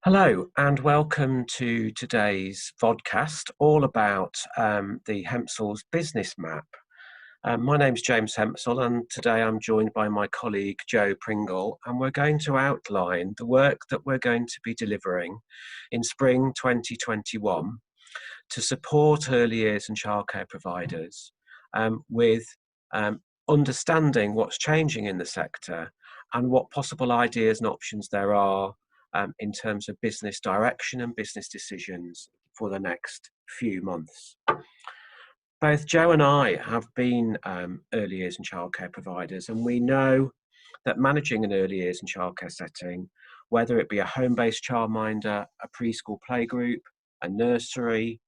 Hello and welcome to today's Vodcast, all about the Hempsall's business map. My name's James Hempsall and today I'm joined by my colleague Jo Pringle, and we're going to outline the work that we're going to be delivering in spring 2021 to support early years and childcare providers with understanding what's changing in the sector and what possible ideas and options there are in terms of business direction and business decisions for the next few months. Both Jo and I have been early years and childcare providers, and we know that managing an early years and childcare setting, whether it be a home-based childminder, a preschool playgroup, a nursery,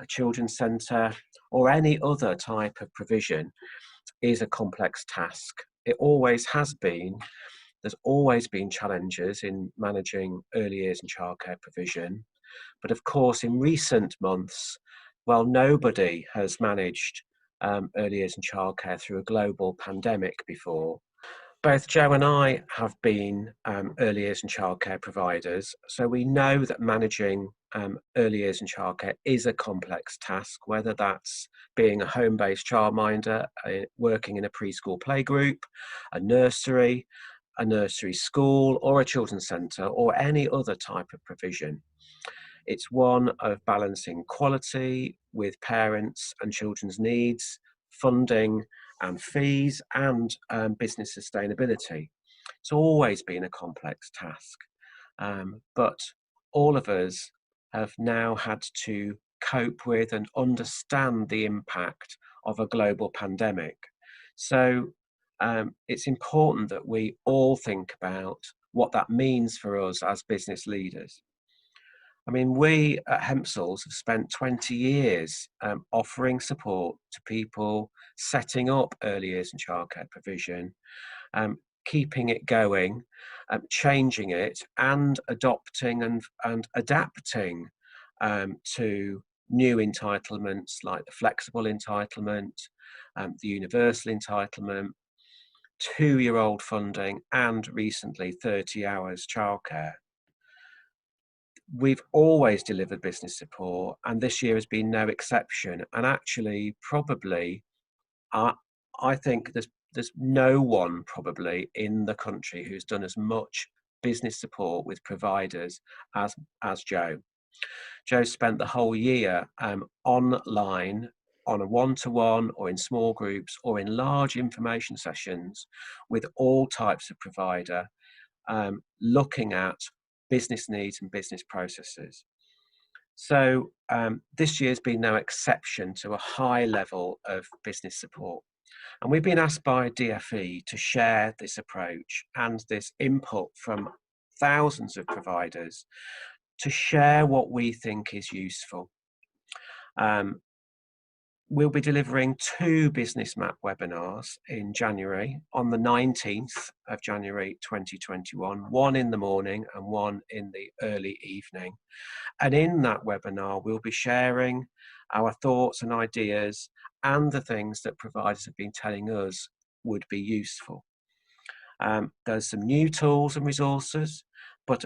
a children's centre, or any other type of provision, is a complex task. It always has been. There's always been challenges in managing early years and childcare provision. But of course, in recent months, well, nobody has managed early years and childcare through a global pandemic before. Both Jo and I have been early years and childcare providers, so we know that managing early years and childcare is a complex task, whether that's being a home-based childminder, working in a preschool playgroup, a nursery school, or a children's centre, or any other type of provision. It's one of balancing quality with parents and children's needs, funding and fees, and business sustainability. It's always been a complex task, but all of us have now had to cope with and understand the impact of a global pandemic. So it's important that we all think about what that means for us as business leaders. I mean, we at Hempsall's have spent 20 years offering support to people setting up early years and childcare provision, keeping it going, changing it, and adopting and adapting to new entitlements like the flexible entitlement, the universal entitlement, 2-year-old funding, and recently 30 hours childcare. We've always delivered business support, and this year has been no exception. And actually, probably, I think there's no one probably in the country who's done as much business support with providers as Jo. Jo spent the whole year online on a one-to-one or in small groups or in large information sessions with all types of provider, looking at business needs and business processes. So this year's been no exception to a high level of business support. And we've been asked by DFE to share this approach and this input from thousands of providers to share what we think is useful. We'll be delivering 2 business map webinars in January, on the 19th of January 2021, one in the morning and one in the early evening. And in that webinar, we'll be sharing our thoughts and ideas and the things that providers have been telling us would be useful. There's some new tools and resources, but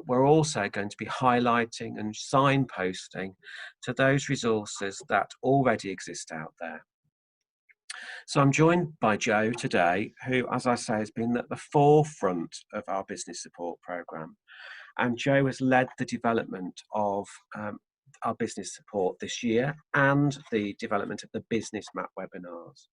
we're also going to be highlighting and signposting to those resources that already exist out there. So I'm joined by Jo today, who, as I say, has been at the forefront of our business support programme. And Jo has led the development of our business support this year and the development of the business map webinars.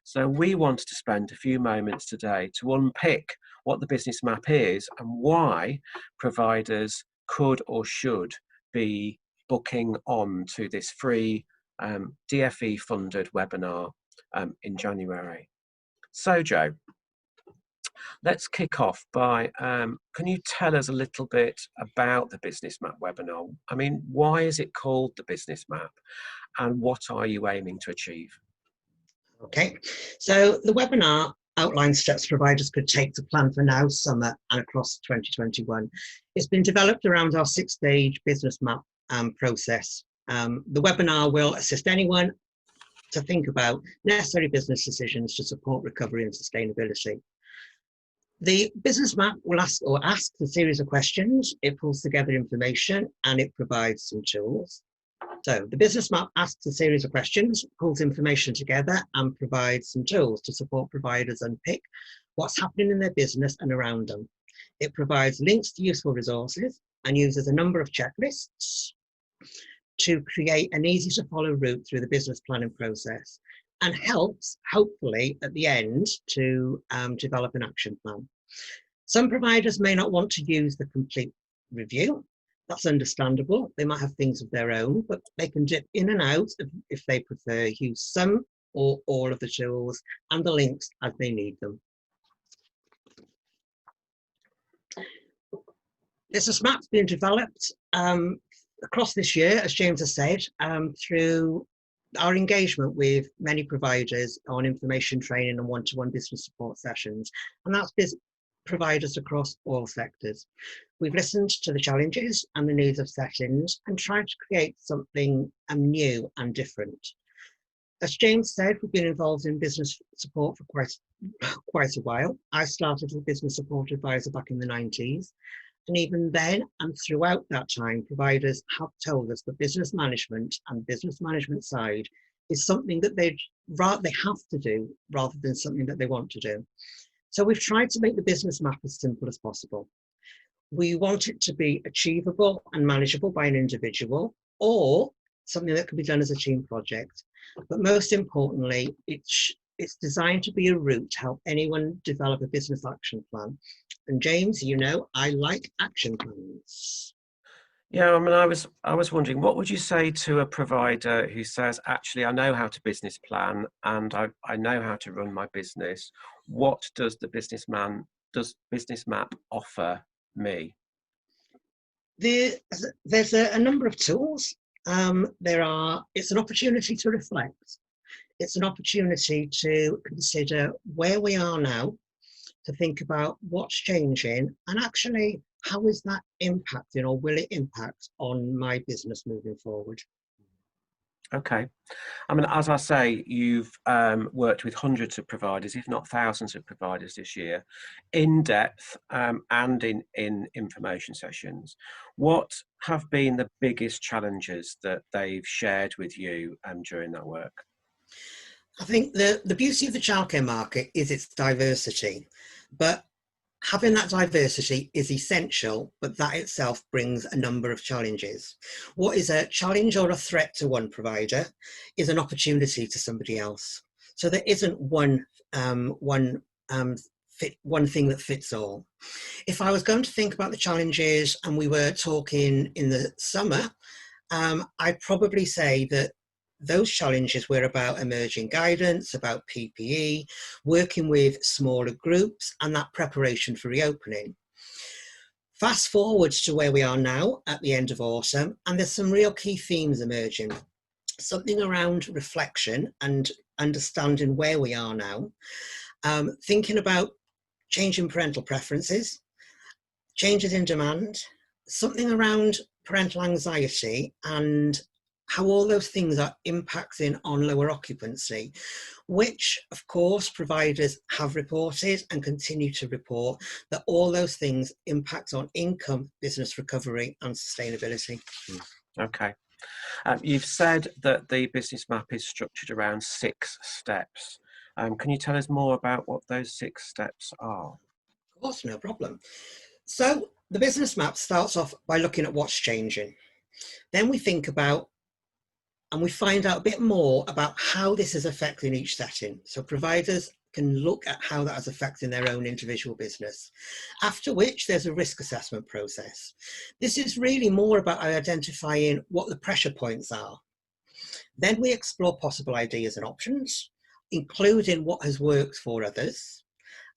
So we wanted to spend a few moments today to unpick what the business map is and why providers could or should be booking on to this free DFE funded webinar in January. So Jo, let's kick off by, can you tell us a little bit about the business map webinar? I mean, why is it called the business map and what are you aiming to achieve? Okay, so the webinar outlines steps providers could take to plan for now, summer and across 2021. It's been developed around our 6-stage business map process. The webinar will assist anyone to think about necessary business decisions to support recovery and sustainability. The business map will ask a series of questions. It pulls together information and it provides some tools. So the business map asks a series of questions, pulls information together and provides some tools to support providers unpick what's happening in their business and around them. It provides links to useful resources and uses a number of checklists to create an easy to follow route through the business planning process, and helps, hopefully, at the end to develop an action plan. Some providers may not want to use the complete review. That's understandable. They might have things of their own, but they can dip in and out if they prefer, use some or all of the tools and the links as they need them. This map's been developed across this year, as James has said, through our engagement with many providers on information training and one-to-one business support sessions, and that's providers across all sectors. We've listened to the challenges and the needs of settings and tried to create something new and different. As James said, we've been involved in business support for quite a while. I started as a business support advisor back in the 90s. And even then and throughout that time, providers have told us that business management and business management side is something that they have to do rather than something that they want to do. So we've tried to make the business map as simple as possible. We want it to be achievable and manageable by an individual or something that can be done as a team project. But most importantly, it's designed to be a route to help anyone develop a business action plan. And James, you know, I like action plans. Yeah, I mean, I was wondering, what would you say to a provider who says, actually, I know how to business plan and I know how to run my business. What does the business map offer me? There's a number of tools. It's an opportunity to reflect. It's an opportunity to consider where we are now, to think about what's changing and actually how is that impacting or will it impact on my business moving forward. Okay. I mean, as I say, you've worked with hundreds of providers, if not thousands of providers this year, in depth and in information sessions. What have been the biggest challenges that they've shared with you during that work? I think the beauty of the childcare market is its diversity, but having that diversity is essential, but that itself brings a number of challenges. What is a challenge or a threat to one provider is an opportunity to somebody else. So there isn't one thing that fits all. If I was going to think about the challenges and we were talking in the summer, I'd probably say that those challenges were about emerging guidance, about PPE, working with smaller groups, and that preparation for reopening. Fast forwards to where we are now at the end of autumn, and there's some real key themes emerging. Something around reflection and understanding where we are now, thinking about changing parental preferences, changes in demand, something around parental anxiety and how all those things are impacting on lower occupancy, which of course providers have reported and continue to report that all those things impact on income, business recovery and sustainability. Okay. You've said that the business map is structured around 6 steps. Can you tell us more about what those 6 steps are? Of course, no problem. So the business map starts off by looking at what's changing. Then we think about and we find out a bit more about how this is affecting each setting. So providers can look at how that is affecting their own individual business. After which there's a risk assessment process. This is really more about identifying what the pressure points are. Then we explore possible ideas and options, including what has worked for others.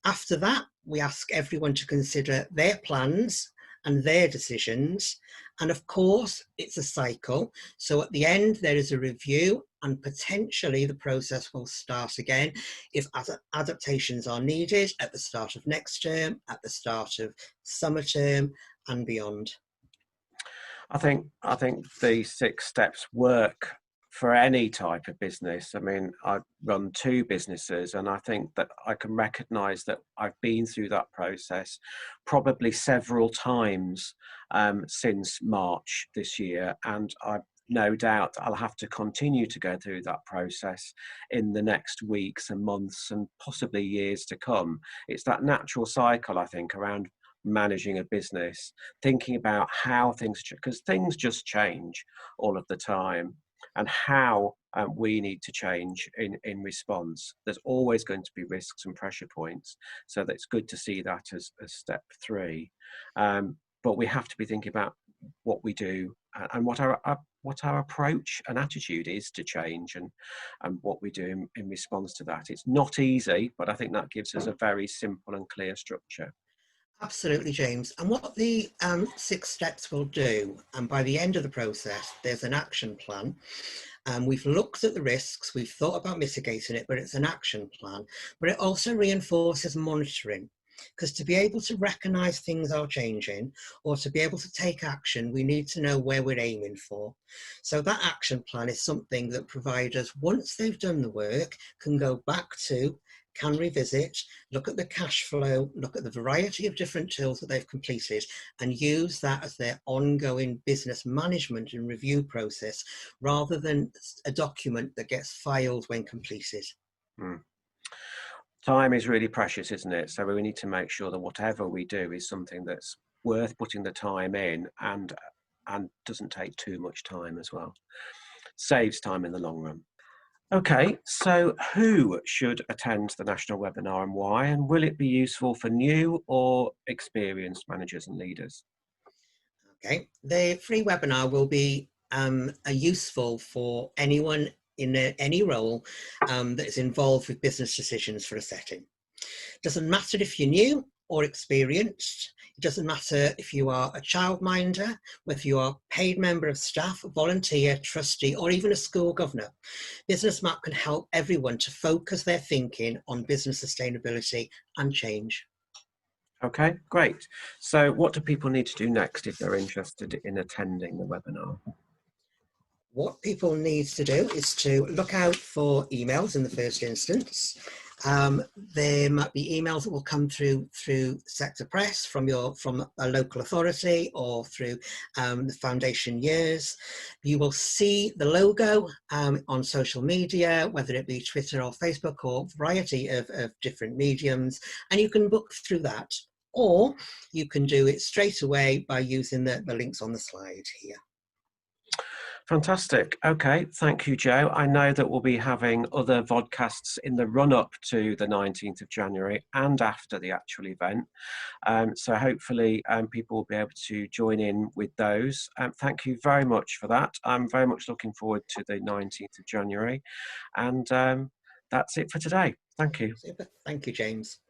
After that, we ask everyone to consider their plans and their decisions. And of course, it's a cycle. So at the end, there is a review and potentially the process will start again if adaptations are needed at the start of next term, at the start of summer term and beyond. I think the 6 steps work for any type of business. I mean, I run two businesses, and I think that I can recognise that I've been through that process probably several times since March this year, and I've no doubt I'll have to continue to go through that process in the next weeks and months and possibly years to come. It's that natural cycle, I think, around managing a business, thinking about how things, because things just change all of the time, and how we need to change in response. There's always going to be risks and pressure points, so that's good to see that as step three. But we have to be thinking about what we do and what our approach and attitude is to change, and what we do in response to that. It's not easy, but I think that gives us a very simple and clear structure. Absolutely, James. And what the 6 steps will do, and by the end of the process, there's an action plan. We've looked at the risks, we've thought about mitigating it, but it's an action plan. But it also reinforces monitoring, because to be able to recognise things are changing, or to be able to take action, we need to know where we're aiming for. So that action plan is something that providers, once they've done the work, can go back to, can revisit, look at the cash flow, look at the variety of different tools that they've completed, and use that as their ongoing business management and review process, rather than a document that gets filed when completed. Mm. Time is really precious, isn't it? So we need to make sure that whatever we do is something that's worth putting the time in, and doesn't take too much time as well. Saves time in the long run. Okay, so who should attend the national webinar and why? And will it be useful for new or experienced managers and leaders? Okay, the free webinar will be useful for anyone in any role that is involved with business decisions for a setting. Doesn't matter if you're new or experienced. It doesn't matter if you are a childminder, whether you are a paid member of staff, volunteer, trustee, or even a school governor. Business Map can help everyone to focus their thinking on business sustainability and change. Okay, great. So what do people need to do next if they're interested in attending the webinar? What people need to do is to look out for emails in the first instance. There might be emails that will come through sector press from a local authority, or through the foundation years. You will see the logo on social media, whether it be Twitter or Facebook or a variety of different mediums, and you can book through that, or you can do it straight away by using the links on the slide here. Fantastic. Okay, thank you, Jo. I know that we'll be having other vodcasts in the run-up to the 19th of January and after the actual event. So hopefully people will be able to join in with those. Thank you very much for that. I'm very much looking forward to the 19th of January. And that's it for today. Thank you. Super. Thank you, James.